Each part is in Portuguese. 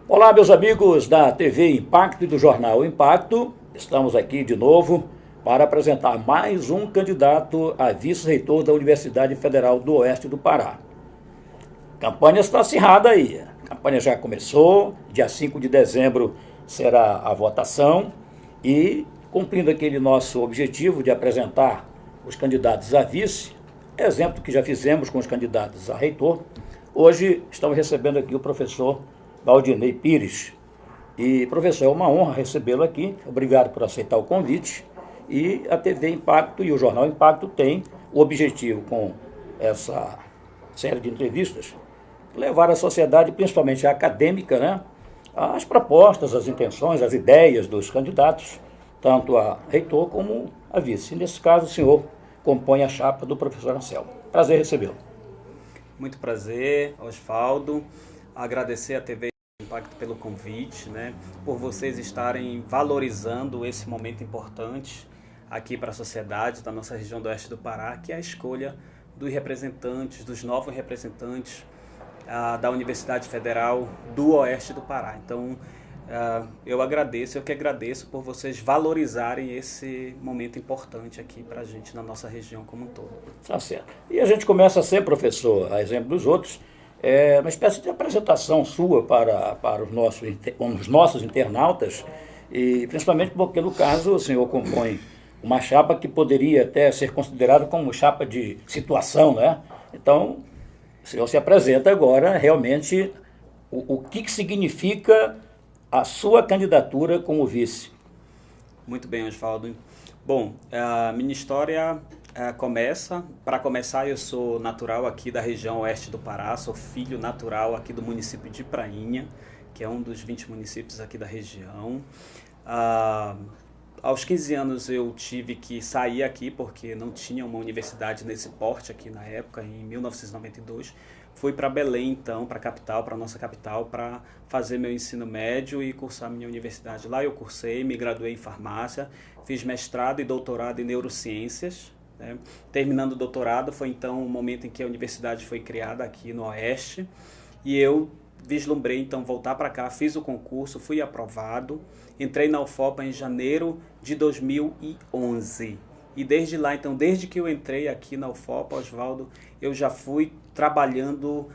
Olá, meus amigos da TV Impacto e do Jornal Impacto. Estamos aqui de novo para apresentar mais um candidato a vice-reitor da Universidade Federal do Oeste do Pará. A campanha está acirrada aí. A campanha já começou, dia 5 de dezembro será a votação e, cumprindo aquele nosso objetivo de apresentar os candidatos a vice, exemplo que já fizemos com os candidatos a reitor, hoje estamos recebendo aqui o professor Valdinei Pires. E, professor, é uma honra recebê-lo aqui. Obrigado por aceitar o convite. E a TV Impacto e o Jornal Impacto têm o objetivo, com essa série de entrevistas, levar a sociedade, principalmente a acadêmica, né, as propostas, as intenções, as ideias dos candidatos, tanto a reitor como a vice. Nesse caso, o senhor compõe a chapa do professor Anselmo. Prazer recebê-lo. Muito prazer, Osvaldo. Agradecer a TV Impacto pelo convite, né, por vocês estarem valorizando esse momento importante aqui para a sociedade da nossa região do Oeste do Pará, que é a escolha dos representantes, dos novos representantes da Universidade Federal do Oeste do Pará. Então, eu que agradeço por vocês valorizarem esse momento importante aqui para a gente na nossa região como um todo. Tá certo. E a gente começa sempre, professor, a exemplo dos outros, uma espécie de apresentação sua para os nossos internautas, e principalmente porque, no caso, o senhor compõe uma chapa que poderia até ser considerada como chapa de situação, né? Então, o senhor se apresenta agora realmente o que significa a sua candidatura como vice. Muito bem, Osvaldo. Bom, a minha história começa. Para começar, eu sou natural aqui da região oeste do Pará, sou filho natural aqui do município de Prainha, que é um dos 20 municípios aqui da região. Aos 15 anos eu tive que sair aqui porque não tinha uma universidade nesse porte aqui na época, em 1992. Fui para Belém, então, para a capital, para a nossa capital, para fazer meu ensino médio e cursar minha universidade. Lá eu cursei, me graduei em farmácia, fiz mestrado e doutorado em neurociências, né? Terminando o doutorado, foi então o momento em que a universidade foi criada aqui no Oeste, e eu vislumbrei então voltar para cá, fiz o concurso, fui aprovado, entrei na UFOPA em janeiro de 2011. E desde lá, então, desde que eu entrei aqui na UFOPA, Osvaldo, eu já fui trabalhando,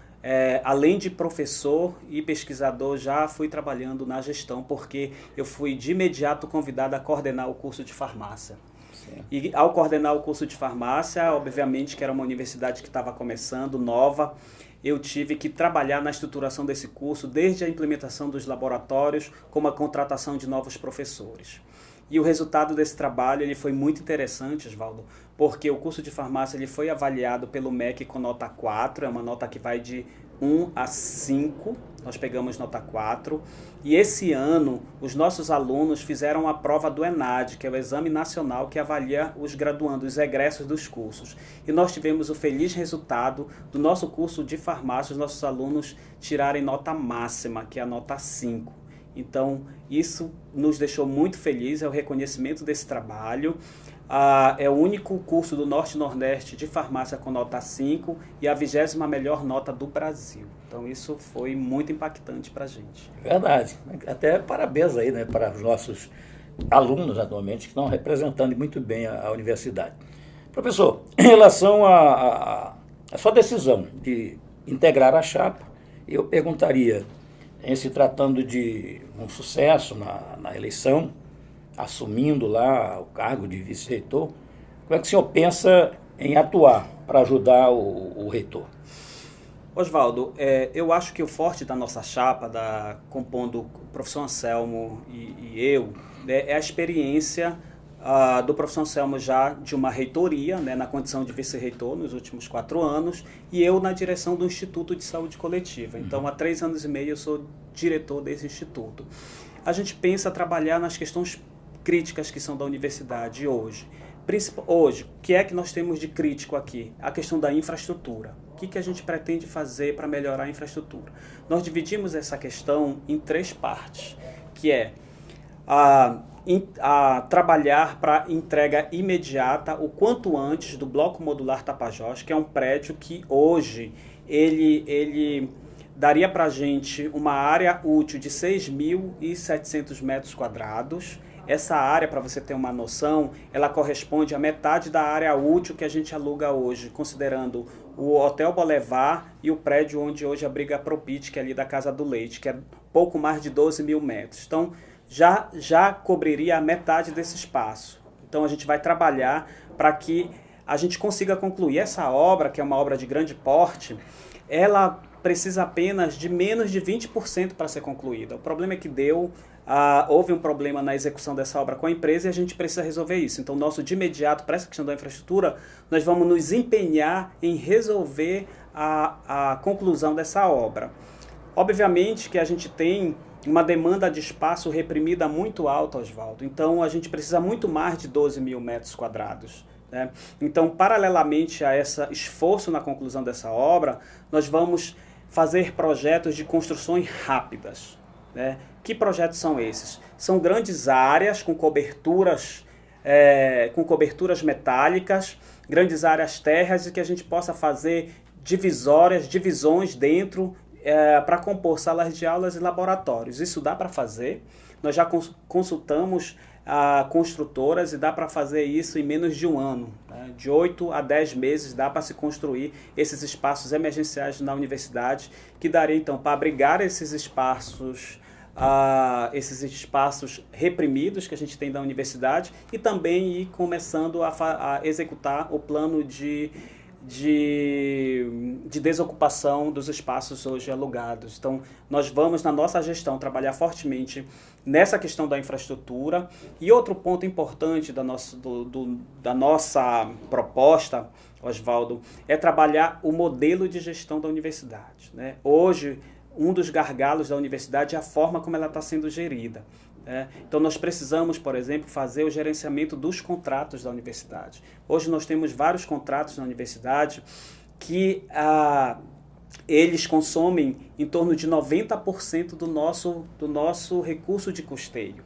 além de professor e pesquisador, já fui trabalhando na gestão, porque eu fui de imediato convidado a coordenar o curso de farmácia. Sim. E ao coordenar o curso de farmácia, obviamente que era uma universidade que estava começando, nova, eu tive que trabalhar na estruturação desse curso, desde a implementação dos laboratórios, como a contratação de novos professores. E o resultado desse trabalho ele foi muito interessante, Osvaldo, porque o curso de farmácia ele foi avaliado pelo MEC com nota 4, é uma nota que vai de 1 a 5, nós pegamos nota 4, e esse ano os nossos alunos fizeram a prova do ENAD, que é o Exame Nacional que avalia os graduandos, os egressos dos cursos. E nós tivemos o feliz resultado do nosso curso de farmácia, os nossos alunos tirarem nota máxima, que é a nota 5. Então, isso nos deixou muito felizes, é o reconhecimento desse trabalho. É o único curso do Norte e Nordeste de farmácia com nota 5 e a 20ª melhor nota do Brasil. Então, isso foi muito impactante para a gente. Verdade. Até parabéns aí, né, para os nossos alunos, atualmente, que estão representando muito bem a universidade. Professor, em relação à sua decisão de integrar a chapa, eu perguntaria, em se tratando de um sucesso na eleição, assumindo lá o cargo de vice-reitor, como é que o senhor pensa em atuar para ajudar o reitor? Osvaldo, eu acho que o forte da nossa chapa, compondo o professor Anselmo e eu, né, é a experiência do professor Anselmo já de uma reitoria, né, na condição de vice-reitor nos últimos 4 anos, e eu na direção do Instituto de Saúde Coletiva. Então, há 3 anos e meio eu sou diretor desse instituto. A gente pensa trabalhar nas questões críticas que são da universidade hoje. Hoje, o que é que nós temos de crítico aqui? A questão da infraestrutura. O que a gente pretende fazer para melhorar a infraestrutura? Nós dividimos essa questão em 3 partes, que é a trabalhar para entrega imediata, o quanto antes, do Bloco Modular Tapajós, que é um prédio que hoje ele daria para a gente uma área útil de 6.700 metros quadrados. Essa área, para você ter uma noção, ela corresponde à metade da área útil que a gente aluga hoje, considerando o Hotel Boulevard e o prédio onde hoje abriga a Propit, que é ali da Casa do Leite, que é pouco mais de 12 mil metros. Então, já cobriria a metade desse espaço. Então, a gente vai trabalhar para que a gente consiga concluir essa obra, que é uma obra de grande porte. Ela precisa apenas de menos de 20% para ser concluída. O problema é que houve um problema na execução dessa obra com a empresa e a gente precisa resolver isso. Então, de imediato, para essa questão da infraestrutura, nós vamos nos empenhar em resolver a conclusão dessa obra. Obviamente que a gente tem uma demanda de espaço reprimida muito alta, Oswaldo. Então, a gente precisa muito mais de 12 mil metros quadrados. Né? Então, paralelamente a esse esforço na conclusão dessa obra, nós vamos fazer projetos de construções rápidas. Né? Que projetos são esses? São grandes áreas com coberturas metálicas, grandes áreas térreas e que a gente possa fazer divisões dentro para compor salas de aulas e laboratórios. Isso dá para fazer. Nós já consultamos construtoras e dá para fazer isso em menos de um ano. Né? De 8 a 10 meses dá para se construir esses espaços emergenciais na universidade, que daria então para abrigar esses espaços reprimidos que a gente tem da universidade e também ir começando a executar o plano de desocupação dos espaços hoje alugados. Então, nós vamos, na nossa gestão, trabalhar fortemente nessa questão da infraestrutura. E outro ponto importante da nossa proposta, Oswaldo, é trabalhar o modelo de gestão da universidade. Né? Hoje, um dos gargalos da universidade é a forma como ela está sendo gerida. Então, nós precisamos, por exemplo, fazer o gerenciamento dos contratos da universidade. Hoje nós temos vários contratos na universidade que eles consomem em torno de 90% do nosso recurso de custeio.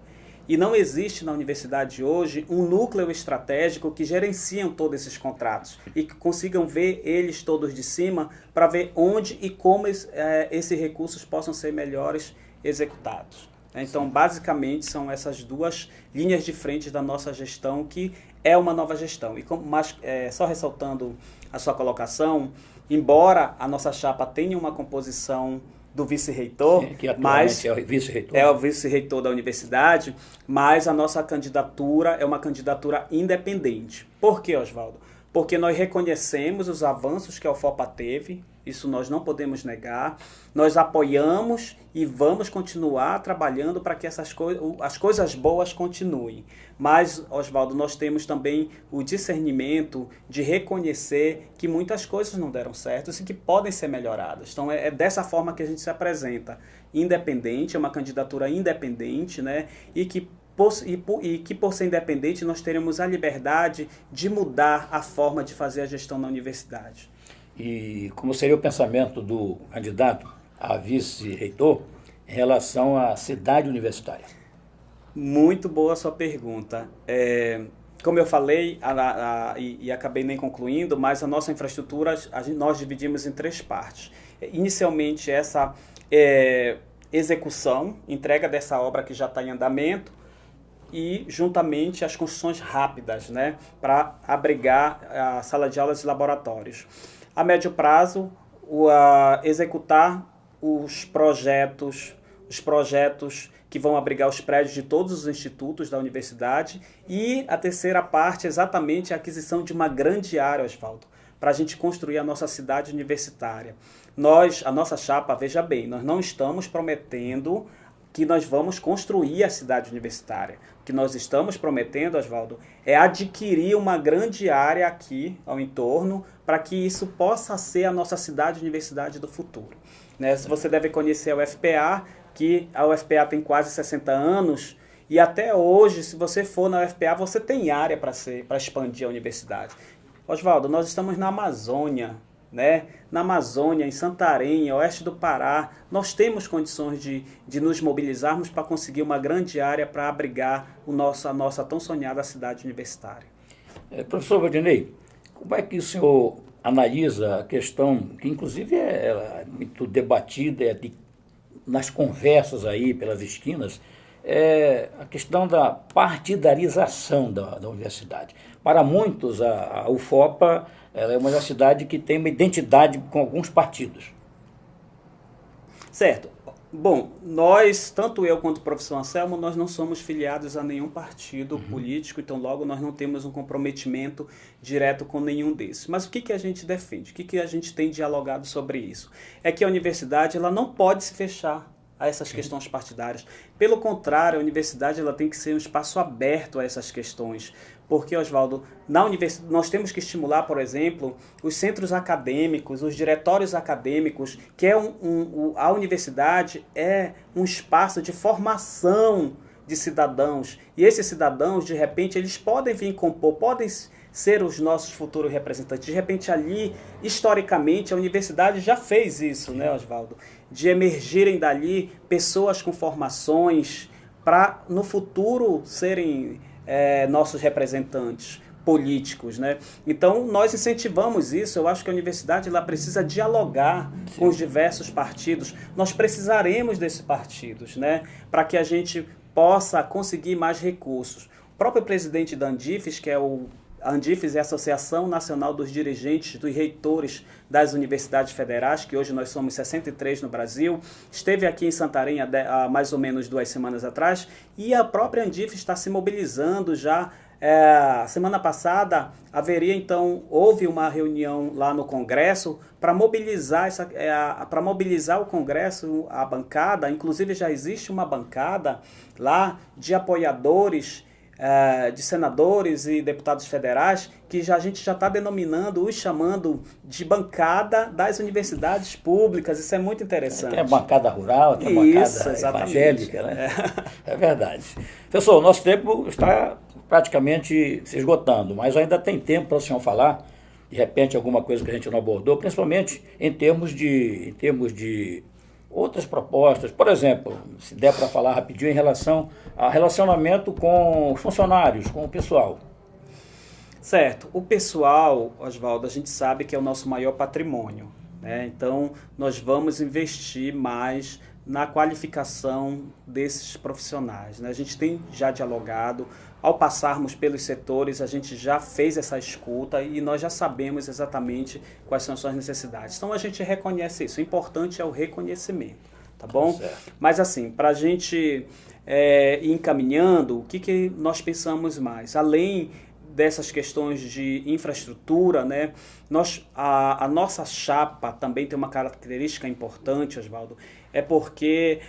E não existe na universidade hoje um núcleo estratégico que gerenciam todos esses contratos e que consigam ver eles todos de cima para ver onde e como esses recursos possam ser melhores executados. Então, basicamente, são essas duas linhas de frente da nossa gestão, que é uma nova gestão. Mas, só ressaltando a sua colocação, embora a nossa chapa tenha uma composição do vice-reitor, que atualmente é o vice-reitor da universidade, mas a nossa candidatura é uma candidatura independente. Por quê, Oswaldo? Porque nós reconhecemos os avanços que a UFOPA teve, isso nós não podemos negar, nós apoiamos e vamos continuar trabalhando para que as coisas boas continuem. Mas, Oswaldo, nós temos também o discernimento de reconhecer que muitas coisas não deram certo e que podem ser melhoradas. Então, é dessa forma que a gente se apresenta. Independente, é uma candidatura independente, né? E que por ser independente, nós teremos a liberdade de mudar a forma de fazer a gestão na universidade. E como seria o pensamento do candidato a vice-reitor em relação à cidade universitária? Muito boa a sua pergunta. Como eu falei, e acabei nem concluindo, mas a nossa infraestrutura nós dividimos em 3 partes. Inicialmente, essa execução, entrega dessa obra que já está em andamento, e juntamente as construções rápidas, né, para abrigar a sala de aulas e laboratórios. A médio prazo, executar os projetos que vão abrigar os prédios de todos os institutos da universidade, e a terceira parte é exatamente a aquisição de uma grande área, Oswaldo, para a gente construir a nossa cidade universitária. A nossa chapa, veja bem, nós não estamos prometendo que nós vamos construir a cidade universitária. O que nós estamos prometendo, Oswaldo, é adquirir uma grande área aqui ao entorno para que isso possa ser a nossa cidade universidade do futuro. Né? Você deve conhecer a UFPA, que a UFPA tem quase 60 anos, e até hoje, se você for na UFPA, você tem área para expandir a universidade. Oswaldo, nós estamos na Amazônia, né? Na Amazônia, em Santarém, oeste do Pará, nós temos condições de nos mobilizarmos para conseguir uma grande área para abrigar a nossa tão sonhada cidade universitária. Professor Valdinei, como é que o senhor analisa a questão, que inclusive é muito debatida nas conversas aí pelas esquinas, é a questão da partidarização da universidade. Para muitos, a UFOPA ela é uma universidade que tem uma identidade com alguns partidos. Certo. Bom, nós, tanto eu quanto o professor Anselmo, nós não somos filiados a nenhum partido político, então logo nós não temos um comprometimento direto com nenhum desses. Mas o que a gente defende? O que a gente tem dialogado sobre isso? É que a universidade ela não pode se fechar a essas questões partidárias. Pelo contrário, a universidade ela tem que ser um espaço aberto a essas questões. Porque, Oswaldo, na universidade nós temos que estimular, por exemplo, os centros acadêmicos, os diretórios acadêmicos, que é a universidade é um espaço de formação de cidadãos. E esses cidadãos, de repente, eles podem vir compor, podem ser os nossos futuros representantes. De repente, ali, historicamente, a universidade já fez isso, né, Oswaldo? De emergirem dali pessoas com formações para, no futuro, serem nossos representantes políticos, né? Então, nós incentivamos isso. Eu acho que a universidade ela precisa dialogar com os diversos partidos. Nós precisaremos desses partidos, né? Para que a gente possa conseguir mais recursos. O próprio presidente da Andifes, que é a Andifes é a Associação Nacional dos Dirigentes dos Reitores das Universidades Federais, que hoje nós somos 63 no Brasil, esteve aqui em Santarém há mais ou menos 2 semanas atrás, e a própria Andifes está se mobilizando já. Semana passada houve uma reunião lá no Congresso para mobilizar o Congresso, a bancada, inclusive já existe uma bancada lá de apoiadores, de senadores e deputados federais, que a gente já está denominando, os chamando de bancada das universidades públicas. Isso é muito interessante. Tem a bancada rural, tem a bancada evangélica, né? É verdade. Pessoal, nosso tempo está praticamente se esgotando, mas ainda tem tempo para o senhor falar, de repente, alguma coisa que a gente não abordou, principalmente em termos de outras propostas. Por exemplo, se der para falar rapidinho em relação ao relacionamento com os funcionários, com o pessoal. Certo. O pessoal, Oswaldo, a gente sabe que é o nosso maior patrimônio, né? Então, nós vamos investir mais na qualificação desses profissionais, né? A gente tem já dialogado, ao passarmos pelos setores, a gente já fez essa escuta e nós já sabemos exatamente quais são as suas necessidades. Então a gente reconhece isso, o importante é o reconhecimento, tá bom? Certo. Mas assim, para a gente ir encaminhando, o que nós pensamos mais? Além dessas questões de infraestrutura, né? A nossa chapa também tem uma característica importante, Oswaldo, é porque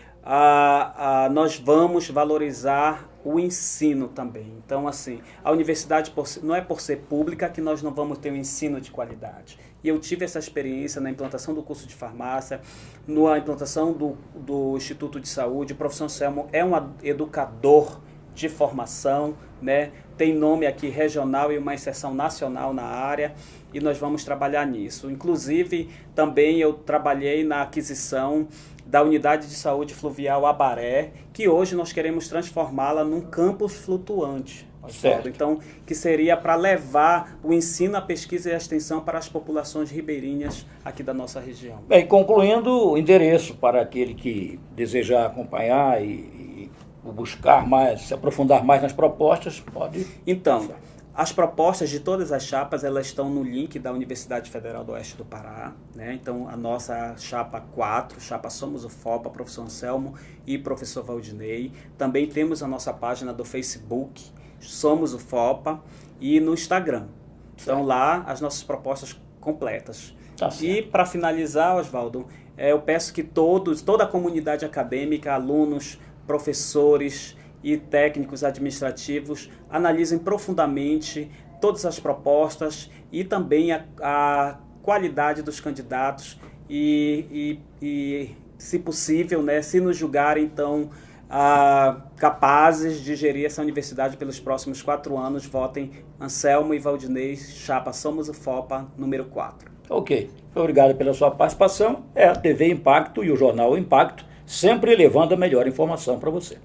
nós vamos valorizar o ensino também. Então, assim, a universidade não é por ser pública que nós não vamos ter um ensino de qualidade. E eu tive essa experiência na implantação do curso de farmácia, na implantação do Instituto de Saúde. O professor Anselmo é um educador de formação, né? Tem nome aqui regional e uma inserção nacional na área, e nós vamos trabalhar nisso. Inclusive, também eu trabalhei na aquisição da Unidade de Saúde Fluvial Abaré, que hoje nós queremos transformá-la num campus flutuante. Certo. Então, que seria para levar o ensino, a pesquisa e a extensão para as populações ribeirinhas aqui da nossa região. Bem, concluindo, o endereço para aquele que desejar acompanhar e buscar mais, se aprofundar mais nas propostas, pode... Então, as propostas de todas as chapas, elas estão no link da Universidade Federal do Oeste do Pará, né? Então, a nossa chapa 4, chapa Somos UFOPA, professor Anselmo e professor Valdinei. Também temos a nossa página do Facebook, Somos UFOPA, e no Instagram. Então, lá, as nossas propostas completas. Tá certo. E, para finalizar, Oswaldo, eu peço que toda a comunidade acadêmica, alunos, professores e técnicos administrativos analisem profundamente todas as propostas e também a qualidade dos candidatos e se possível, né, se nos julgarem, então, capazes de gerir essa universidade pelos próximos 4 anos, votem Anselmo e Valdinei, chapa Somos UFOPA, número 4. Ok. Obrigado pela sua participação. É a TV Impacto e o Jornal Impacto, sempre levando a melhor informação para você.